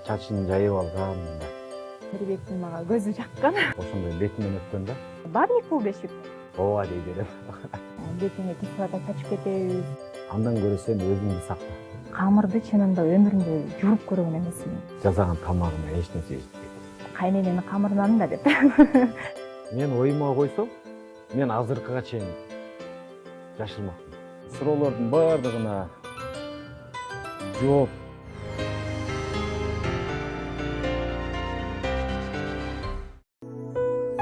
чачын жайып алган мындай. Мирбектин мага көзү жаккан. Ошондой бетимен өткөн да. Бабник бул бешик. Ооба дей берем. Бетиңе кислота чачып кетебиз. Андан көрөсөм өзүңдү сакта. Камырды чынында өмүрүмдө жууп көргөн эмесмин. Жасаган тамагына эч нерсе жетпейт. Кайнененин камырынан да деп. Мен оюма койсом, мен азыркыга чейин жашырмакмын. Суроолордун бардыгына жооп.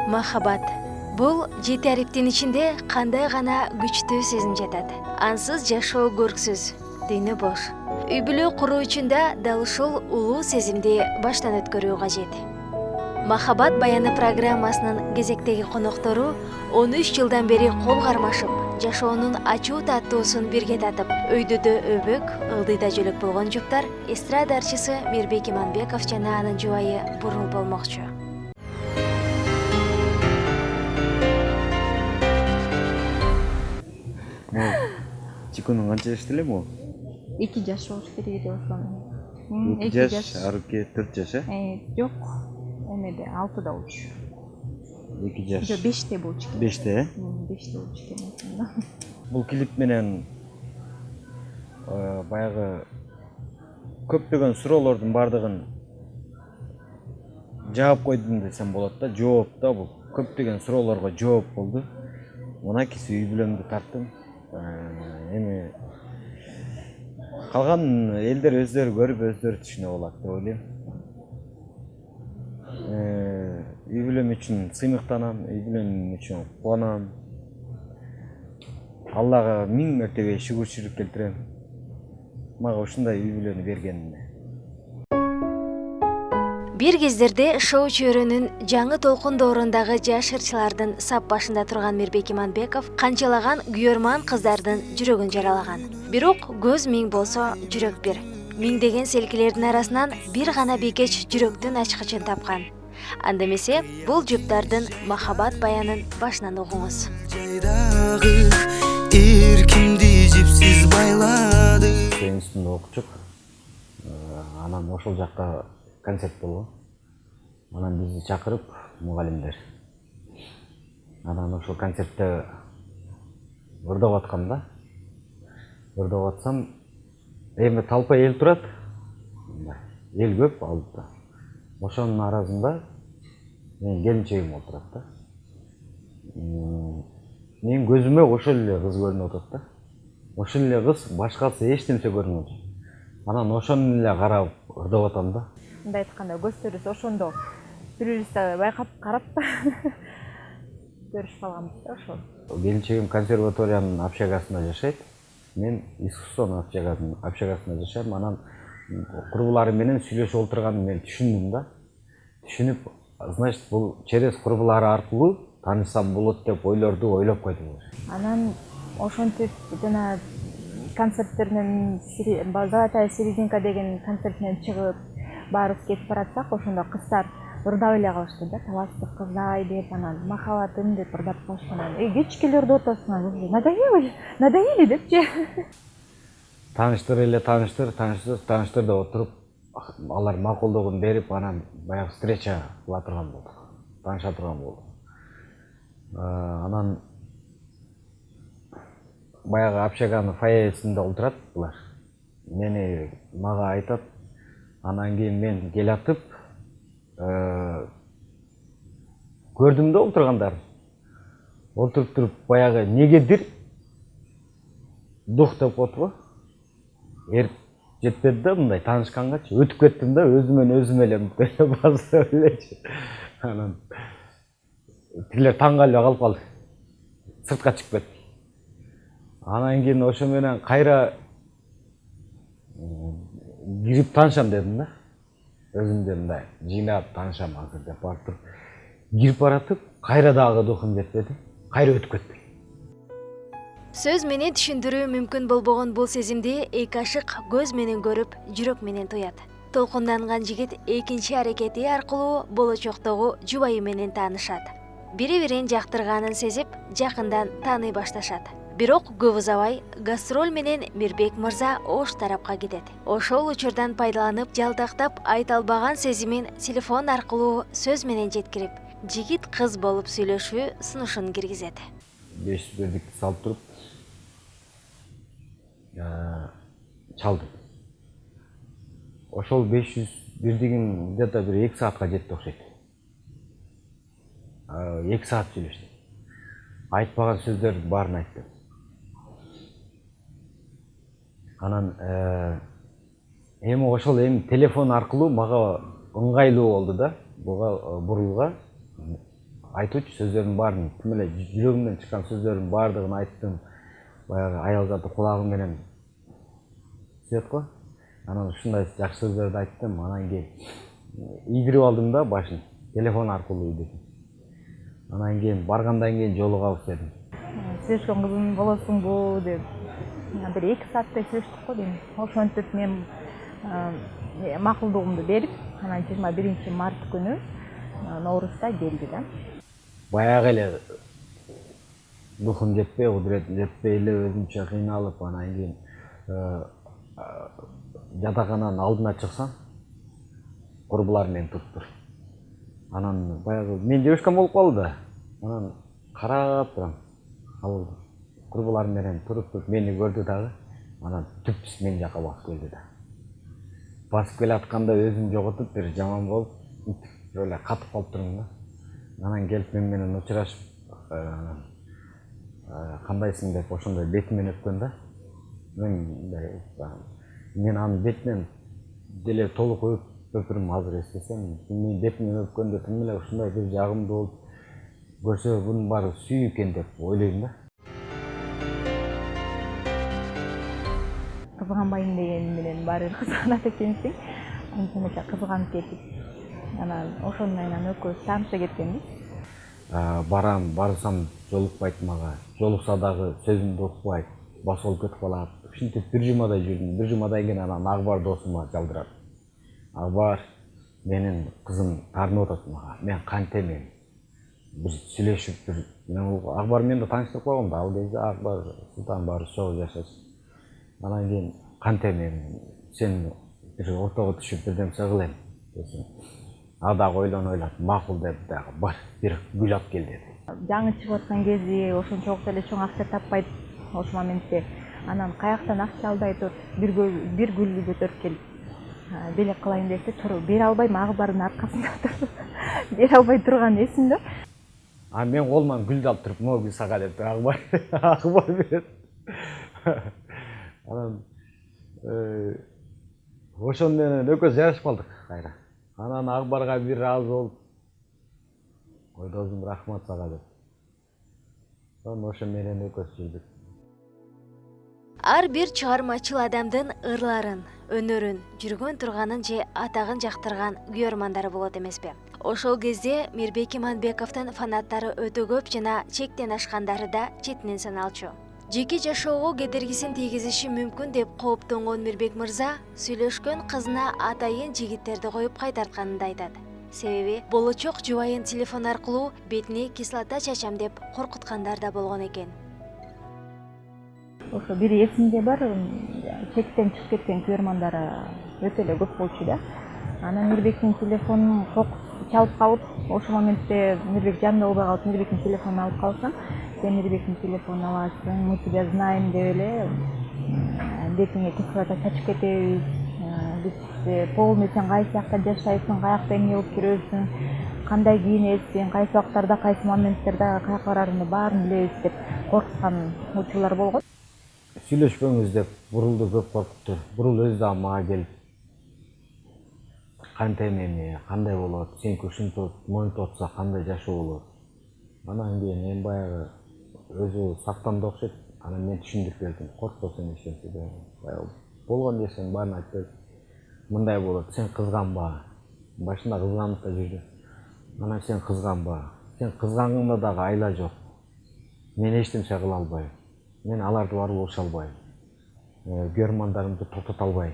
Махаббат. Бул 7 ариптин ичинде кандай гана күчтүү сезим жатат. Ансыз жашоо көрксүз, дүйнө бош. Үй бүлө куруу үчүн да дал ушул улуу сезимди баштан өткөрүү кажет. Махаббат баяны программасынын кезектеги коноктору 13 жылдан бери кол кармашып, жашоонун ачуу таттуусун бирге татып, өйдөдө өбөк, ылдыйда жөлөк болгон жуптар эстрада арчысы Мирбек Иманбеков жана анын жубайы Бурул болмокчу. Чикунун канча жашта эле могу? 2 жаш болуш керек деп ошону. 2 жаш, арки 4 жаш, Жок. Эмеде 6да болчу. 2 жаш. Жок, 5те болчу. 5те? 5те болчу экен. Бул клип менен баягы көптөгөн суроолордун бардыгын жаап койдум десем болот да, жооп да бул. Көптөгөн суроолорго жооп болду. Мынакиси үй бүлөмдү тарттым. Эми калган элдер өздөрү көрүп, өздөрү түшүнө болот деп ойлойм. Үй бүлөм үчүн сыймыктанам, үй бүлөм үчүн кубанам. Аллага 1000 мертебе шүгүрчүлүк келтирем. Мага ушундай үй бүлөнү бергенине. Бир кездерде шоу чөйрөнүн жаңы толкун доорундагы жаш ырчылардын сап башында турган Мирбек Иманбеков канчалаган күйөрман кыздардын жүрөгүн жаралаган. Бирок көз 1000 болсо жүрөк бир. Миңдеген селкилердин арасынан бир гана бекеч жүрөктүн ачкычын тапкан. Анда эмесе бул жуптардын махаббат баянын башынан угуңуз. Эркимди жипсиз байлады. Институтта окучук. Анан ошол жакта концерт болгон. Анан бизди чакырып мугалимдер. Анан ошол концертте ырдап аткам да. Ырдап атсам, эми талпа эл турат. Эл көп алдыда. Ошонун арасында мен келинчегим отурат да. Мен көзүмө ошол эле кыз көрүнүп атат да. Ошол эле кыз башкасы эч нерсе көрүнбөйт. Анан ошону эле карап ырдап атам да. Мындай айтканда көздөрүбүз ошондо бири-бирибизди байкап карап көрүшүп калганбыз да ошол. Келинчегим консерваториянын общагасында жашайт. Мен искусствонун общагасында жашайм. Анан курбулары менен сүйлөшүп отурганын мен түшүндүм да. Түшүнүп, значит, бул через курбулары аркылуу таанышсам болот деп ойлорду ойлоп койдум. Анан ошентип жана концерттеринен Золотая серединка деген концертинен чыгып баарыбыз кетип баратсак, ошондо кыздар ырдап эле калышты да, таластык кыздай деп, анан махаббатым деп ырдап калышты. Анан кечкелерди ортосунан надоели депчи. Тааныштыр деп отуруп, алар макулдугун берип, анан баягы встреча кыла турган болдук. Тааныша турган болдук. Анан баягы общаганын фойесинде отурат булар. Мага айтат. Анан кийин мен келатып, көрдүм да отургандар. Отуруп туруп баягы негедир дух деп коет го. Эрип жетпеди да мындай таанышкангачы. Өтүп кеттим да өзүм эле басып элечи. Анан тилер таң калып калып калды. Сыртка чыгып кетти. Анан кийин ошо менен кайра кирип таанышам дедим да. Өзүмдү мындай жыйнап таанышам азыр деп барып туруп кирип баратып, кайра дагы духум жетпеди. Кайра өтүп кетти. Сөз менен түшүндүрүү мүмкүн болбогон бул сезимди эки ашык көз менен көрүп, жүрөк менен туят. Толкунданган жигит экинчи аракети аркылуу болочоктогу жубайы менен таанышат. Бири-бирин жактырганын сезип, жакындан тааный башташат. Бирок көп узабай гастроль менен Мирбек мырза Ош тарапка кетет. Ошол учурдан пайдаланып, жалтактап айта албаган сезимин телефон аркылуу сөз менен жеткирип, жигит кыз болуп сүйлөшүү сунушун киргизет. 500 бердикти салып туруп чалдым. Ошол 500 бирдигин где-то бир 2 саатка жетти окшойт. 2 саат сүйлөштүк. Айтпаган сөздөрдүн баарын айттым. Анан эми ошол телефон аркылуу мага ыңгайлуу болду да. Буга бурууга айтуучу сөздөрдүн баарын, тим эле жүрөгүмдөн чыккан сөздөрдүн баардыгын айттым. Баягы аял заты кулагым менен сөйт го. Анан ушундай жакшы сөздөрдү айттым. Анан кийин ийдирип алдым да башын. Телефон аркылуу ийдирдим. Анан кийин баргандан кийин жолугабыз дедим. Сүйлөшкөн кызым болосуңбу деп. Бир 2 сааттай сүйлөштүк го дейм. Ошентип мен макулдугумду берип, анан 21 март күнү Ноорузда келди да. Баягы эле духум жетпей, кудуретим жетпей эле өзүмчө кыйналып, анан кийин жатакананын алдына чыксам, курбулар мени туруптур. Анан баягы мен жебешкен болуп калды да. Анан карап турам. Ал курбулар менен туруп мени көрдү дагы. Анан түпсүз мен жака басып келди да. Басып келатканда өзүм жоготуп, бир жаман болуп, бир эле катып калып турдум да. Анан келип мен менен учурашып, кандайсың деп ошондой бетимен өпкөн да. Мен анын бетинен деле толук өпүрүм азыр эстесем, менин бетимden өпкөндө тим эле ушундай бир жагымдуу болуп, көрсө бунун баары сүйүү экен деп ойлойм да. Кызганбайм деген менен баары бир кызганат экенсиң. Анткени кызганып кетип, анан ошону менен экөөбүз тааныша кеткенбиз. Барсам жолукпайт мага. Жолукса дагы сөзүмдү укпайт, басып алып кетип калат. Ушинтип бир жумадай жүрдүм. Бир жумадан кийин анан Акбар досума жалдырат. Акбар, менин кызым таарынып атат мага. Мен кантемин? Бир сүйлөшүп бир Акбар менен да тааныштырып койгом да. Ал кезде Акбар Султан баарыбыз чогуу жашайбыз. Анан кийин кантемин? Сен бир ортого түшүп бирдемсе кылайын десем. А дагы ойлонуп макул деп дагы бар бир гүл алып кел деди. Жаңы чыгып аткан кези ошончолук эле чоң акча таппайт ошол моментте. Анан каяктан акча албай туруп бир гүлдү көтөрүп келип белек кылайын десе бере албайм, Акбардын аркасында туруп бере албай турган эсимде. Мен колуман гүлдү алып туруп, могу гүл сага деп Акбар берет. Анан ошону менен экөөбүз жарашып калдык кайра. Анан Акбарга бир разы болуп, ой досум рахмат сага деп. Анан ошо менен экөөбүз жүрдүк. Ар бир чыгармачыл адамдын ырларын, өнөрүн, жүргөн турганын же атагын жактырган күйөрмандары болот эмеспи? Ошол кезде Мирбек Иманбековдун фанаттары өтө көп жана чектен ашкандары да четинен саналчу. Жеке жашоого кедергисин тийгизиши мүмкүн деп кооптонгон Мирбек мырза сүйлөшкөн кызына атайын жигиттерди коюп кайтартканын да айтат. Себеби болочок жубайын телефон аркылуу бетине кислота чачам деп коркуткандар да болгон экен. Ошо бир эсимде бар, чектен чыгып кеткен күйөрмандары өтө эле көп болчу да. Анан Мирбектин телефонун чалып калып, ошол моментте Мирбек жанында болбой калып, Мирбектин телефонун алып калсам, сен Мирбектин телефонун аласың, мы тебя знаем деп эле бетиңе кислота чачып кетебиз. Биз полный сен кайсы жакта жашайсың, каякта эмне болуп жүрөсүң, кандай кийинесиң, кайсы убактарда, кайсы моменттерде каяка барарыңды баарын билебиз деп коркуткан учурлар болгон. Сүйлөшпөңүз деп бурулду көп коркутту. Бурул өзү дагы мага келип, кантемени, кандай болот, сеники ушинтип моюнтуп атса кандай жашоо болот. Анан кийин мен баягы өзү сактанды окшойт. Анан мен түшүндүрүп бердим. Коркпо сен эчтеке деп. Баягы болгон нерсенин баарын айтып бердим. Мындай болот, сен кызганба. Башында кызганып да жүрдү. Анан сен кызганба. Сен кызганганда дагы айла жок. Мен эч нерсе кыла албайм. Мен аларды барып болуша албайм. Күйөрмандарымды токтото албайм.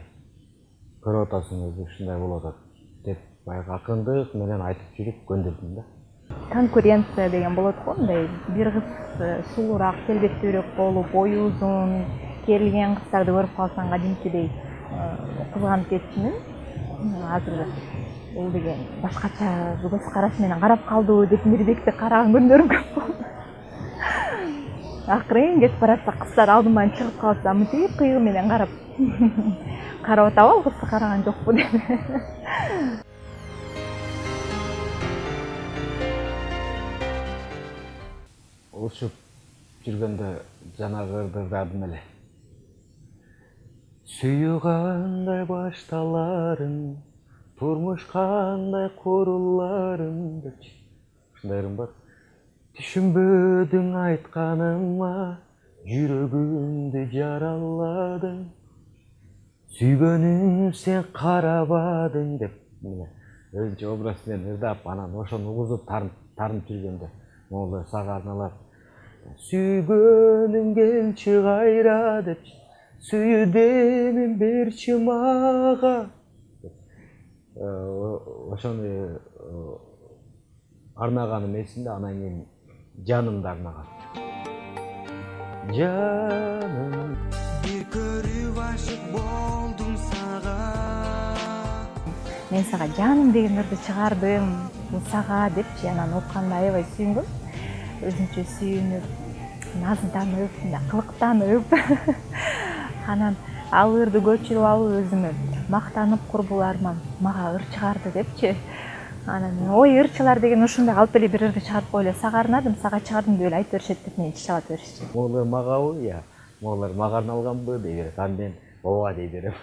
Көрүп атасың өзү ушундай болуп атат деп баягы акырындык менен айтып жүрүп көндүрдүм да. конкуренция деген болот го, мындай бир кыз сулуураак, келбеттүүрөөк болуп, бою узун, керилген кыздарды көрүп калсаң кадимкидей кызганып кетчүмүн. Азыр бул деген башкача көз караш менен карап калдыбы деп Мирбекти караган күндөрүм көп болду. Акырын кетип баратса кыздар алдыман чыгып калса мынтип кыйгы менен карап атам, ал кызды караган жокпу деп. Учуп жүргөндө жанагы ырдырдадым эле. Сүйүү кандай башталарын, турмуш кандай куруларын депчи. Ушундай ырым бар. Түшүнбөдүң айтканыма, жүрөгүмдү жараладың. Сүйгөнүм сен карабадың деп. Өзүнчө образ менен ырдап, анан ошону угузуп тарынып жүргөндө могулдар сага арналап сүйгөнүм келчи кайра депчи. Сүйүү демин берчи мага. Ошону арнаганым эсимде, анан кийин жанымды арнаган. Жаным бир көрүп ашык болдум сага. Мен сага жаным деген ырды чыгардым, бул сага депчи. Анан окуганда аябай сүйүнгөм. Өзүнчө сүйүнүп, назданып, кылыктанып. Анан ал ырды көчүрүп алып өзүмө мактанып, курбуларыма мага ыр чыгарды депчи. Анан ой, ырчылар деген ушундай алып эле бир ырды чыгарып коелу, сага арнадым, сага чыгардым деп эле айтып беришет деп мени чалат беришчи. Могулар магабы, я могулар мага арналганбы дей берет. Анан мен ооба дей берем.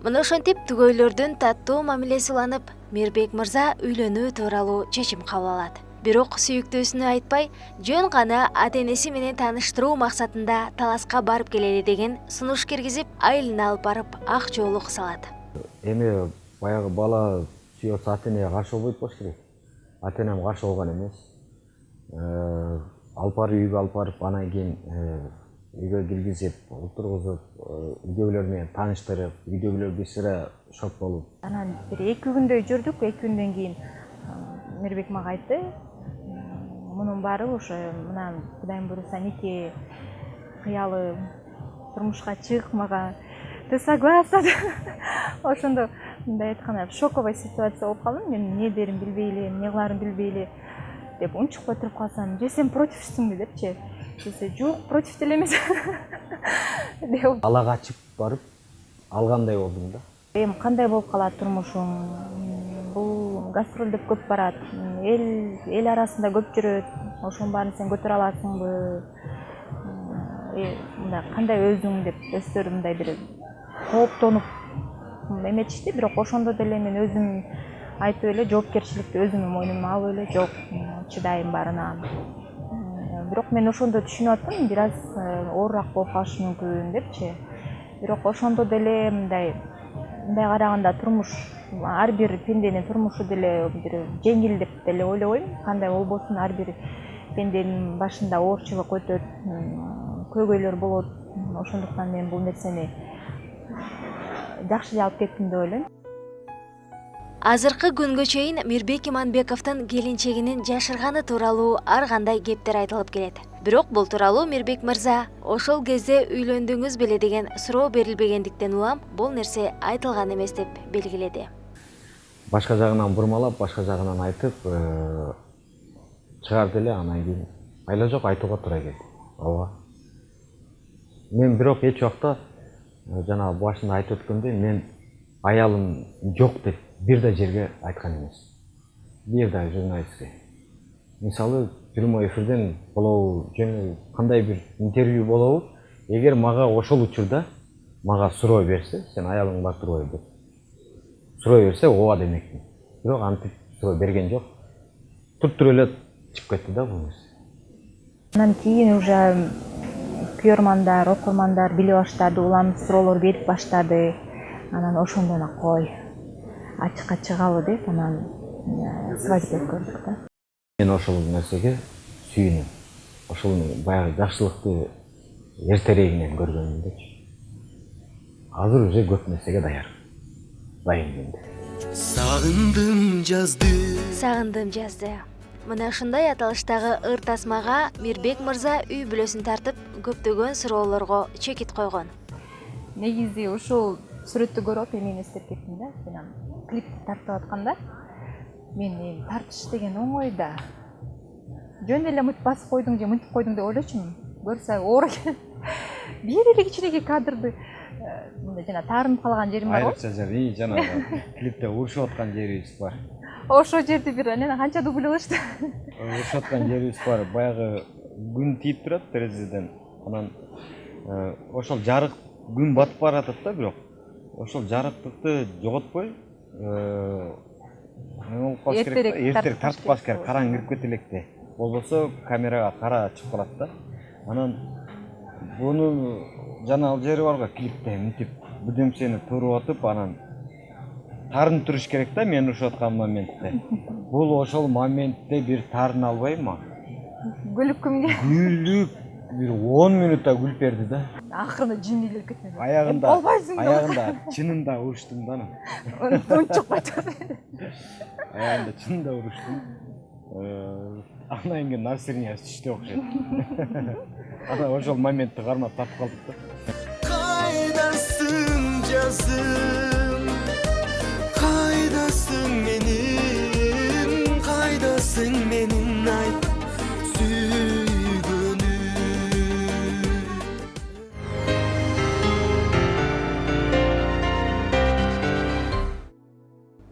Мына ошентип түгөйлөрдүн таттуу мамилеси уланып, Мирбек мырза үйлөнүү тууралуу чечим кабыл алат. Бирок сүйүктүүсүнө айтпай, жөн гана ата-энеси менен тааныштыруу максатында таласка барып келели деген сунуш киргизип, айылына алып барып ак жоолук салат. Эми баягы бала сүйөтсө ата-энеге каршы болбойт болуш керек. Ата-энем каршы болгон эмес. Алып барып үйгө алып барып, анан кийин үйгө киргизип, отургузуп, үйдөгүлөр менен тааныштырып, үйдөгүлөр сыра шок болуп. Анан бир 2 күндөй жүрдүк. 2 күндөн кийин Мирбек мага айтты, мунун баары ошо мына Кудайым буйруса нике кыялы турмушка чык, мага ты согласна. Ошондо мындай айтканда шоковый ситуация болуп калдым. Мен эмне дерин билбей эле, эмне кыларын билбей эле деп унчукпай туруп калсам, же сен противсиңби депчи. Десе, жок, против деле эмес. Деп Ала качып барып алгандай болдум да. Эми кандай болуп калат турмушуң? Бул гастролдоп көп барат, эл арасында көп жүрөт. Ошонун баарын сен көтөрө аласыңбы? Мындай кандай өзүң деп өздөрү мындай бир кооптонуп эметишти. Бирок ошондо деле мен өзүм айтып эле жоопкерчиликти өзүмдүн мойнума алып эле, жок, чыдайм баарына. Бирок мен ошондо түшүнүп аттым, бир аз оорураак болуп калышы мүмкүн депчи. Бирок ошондо деле мындай караганда турмуш, ар бир пенденин турмушу деле бир жеңил деп деле ойлобойм. Кандай болбосун, ар бир пенденин башында оорчулук өтөт, көйгөйлөр болот. Ошондуктан мен бул нерсени жакшы эле алып кеттим деп ойлойм. Азыркы күнгө чейин Мирбек Иманбековдун келинчегинин жашырганы тууралуу ар кандай кептер айтылып келет. Бирок бул тууралуу Мирбек мырза ошол кезде үйлөндүңүз беле деген суроо берилбегендиктен улам бул нерсе айтылган эмес деп белгиледи. Башка жагынан бурмалап, башка жагынан айтып чыгарды эле, анан кийин айла жок айтууга туура келди. Ооба. Мен бирок эч убакта жана башында айтып өткөндөй, мен аялым жок деп бир да жерге айткан эмес. Бир да журналистке. Мисалы, прямой эфирден болобу, жөн кандай бир интервью болобу, эгер мага ошол учурда мага суроо берсе, сен аялың бар турбайбы деп. Суроо берсе, ооба демекмин. Бирок антип суроо берген жок. Туруп эле чыгып кетти да бул нерсе. Анан кийин уже көрөрмандар, окурмандар биле баштады, улам суроолор берип баштады. Анан ошондон кой ачыкка чыгалы деп, анан свадьба көрдүк да. Мен ошол нерсеге сүйүнөм. Ошол баягы жакшылыкты эртерээкинен көргөнүмдөчү. азыр уже көп нерсеге дайын енді. Сағындым жазды. Сагындым жазды. Мына ушундай аталыштагы ыр тасмага Мирбек мырза үй бүлөсүн тартып көптөгөн суроолорго чекит койгон. Негизи ушул сүрөттү көрүп мен эстеп кеттим да. Жанагы клипти тартып атканда мен тартыш деген оңой да. Жөн эле мынтип басып койдуң же мынтип койдуң деп ойлочумун. Көрсө оор экен. Бир эле кичинекей кадрды мындай жана таарынып калган жерим бар го. Айрыкча жери жанагы клипте урушуп аткан жерибиз бар. Ошол жерди бир анан канча дубль кылышты. Урушуп аткан жерибиз бар. Баягы күн тийип турат терезеден. Анан ошол жарык күн батып баратат да, бирок ошол жарыктыкты жоготпой эртерээк тартып баш керек, караң кирип кете электе. Болбосо камерага кара чыгып калат да. Анан буну жана ал жери барго клипте мынтип бүдөмсени туруп атып, анан таарынып туруш керек да мен урушуп аткан моментте. Бул ошол моментте бир таарына албайбы? Гүлүп кимге? Гүлүп бир 10 минутта күлүп берди да. Акырында жин илип кетти. Аягында чынында уруштум да. Унчуп кайтат. Аягында чынында уруштум. Анан кийин Насирне түштү окшойт. Анан ошол моментти кармап тартып калдык да. Кайдасың жазым, кайдасың менин айт сүйгөнүм.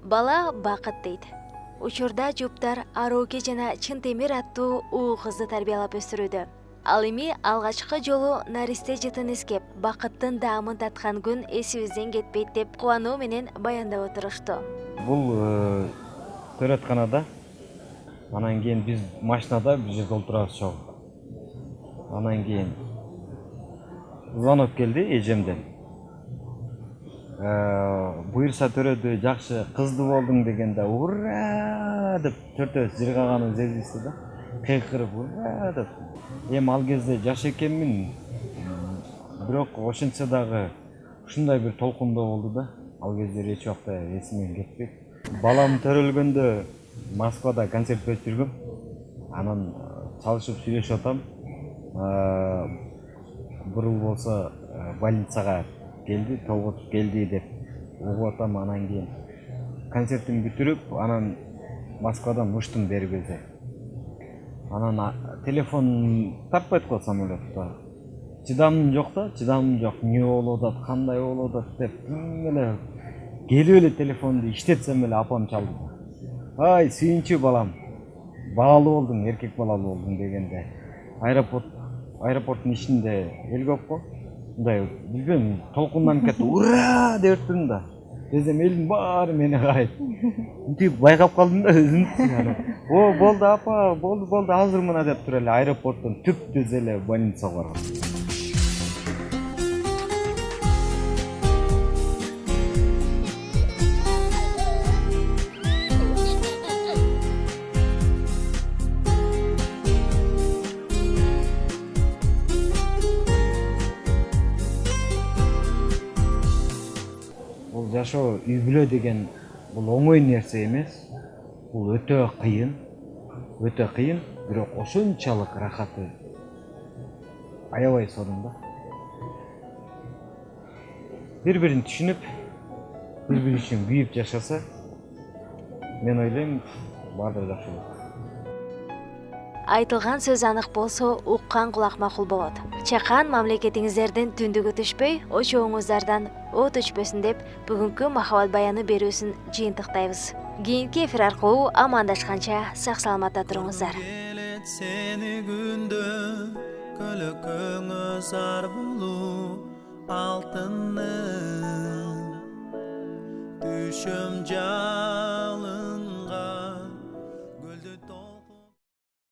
Бала бакыт дейт. Учурда жуптар Арооке жана Чынтемир аттуу уу кызды тарбиялап өстүрүүдө. Ал эми алгачкы жолу наристе жытын эскеп, бакыттын даамын таткан күн эсибизден кетпейт деп кубануу менен баяндап отурушту. Бул төрөтканада, анан кийин биз машинада бир жерде отурабыз чогуу. Анан кийин звонок келди эжемден. Буйрса төрөдү, жакшы кызды болдуң дегенде ура деп төртөөбүз жыргаганын сездибиз да. Кыйкырып ура деп. Эми ал кезде жаш экенмин. Бирок ошентсе дагы ушундай бир толкундоо болду да. Ал кезде эч убакта эсимден кетпейт. Балам төрөлгөндө Москвада концерт берип жүргөм. Анан чалышып сүйлөшүп атам. Бурул болсо больницага келди, тоготуп келди деп угуп атам. Анан кийин концертин бүтүрүп, анан Москвадан учтум бери келсе. Анан телефон тартпайт го самолетто. Чыдамым жок да, чыдамым жок. Эмне болуп атат, кандай болуп атат деп эле келип эле телефонду иштетсем эле апам чалды. Ай, сүйүнчү балам. Баалуу болдуң, эркек балалуу болдуң дегенде. Аэропорттун ичинде эл көп го. Мындай билбейм, толкундан кетти. Ура деп өттүм да. Десем элдин баары мени карайт. Мынтип байкап калдым да өзүмдү. О, болду апа, болду, азыр мына деп туруп эле аэропорттон түп-түз эле больницага баргам. Жашоо үй бүлө деген бул оңой нерсе эмес. Бул өтө кыйын, бирок ошончалык рахаты аябай сонун да. Бири-бирин түшүнүп, бири-бири үчүн күйүп жашаса, мен ойлойм, баардыгы жакшы болот. Айтылган сөз анык болсо, уккан кулак макул болот. Чакан мамлекетиңиздердин түндүгү түшпөй, очогуңуздардан от өчпөсүн деп бүгүнкү махабат баяны берүүсүн жыйынтыктайбыз. Кийинки эфир аркылуу амандашканча сак саламатта туруңуздар. Seni günde kölökөңө zar bulup altının düşüm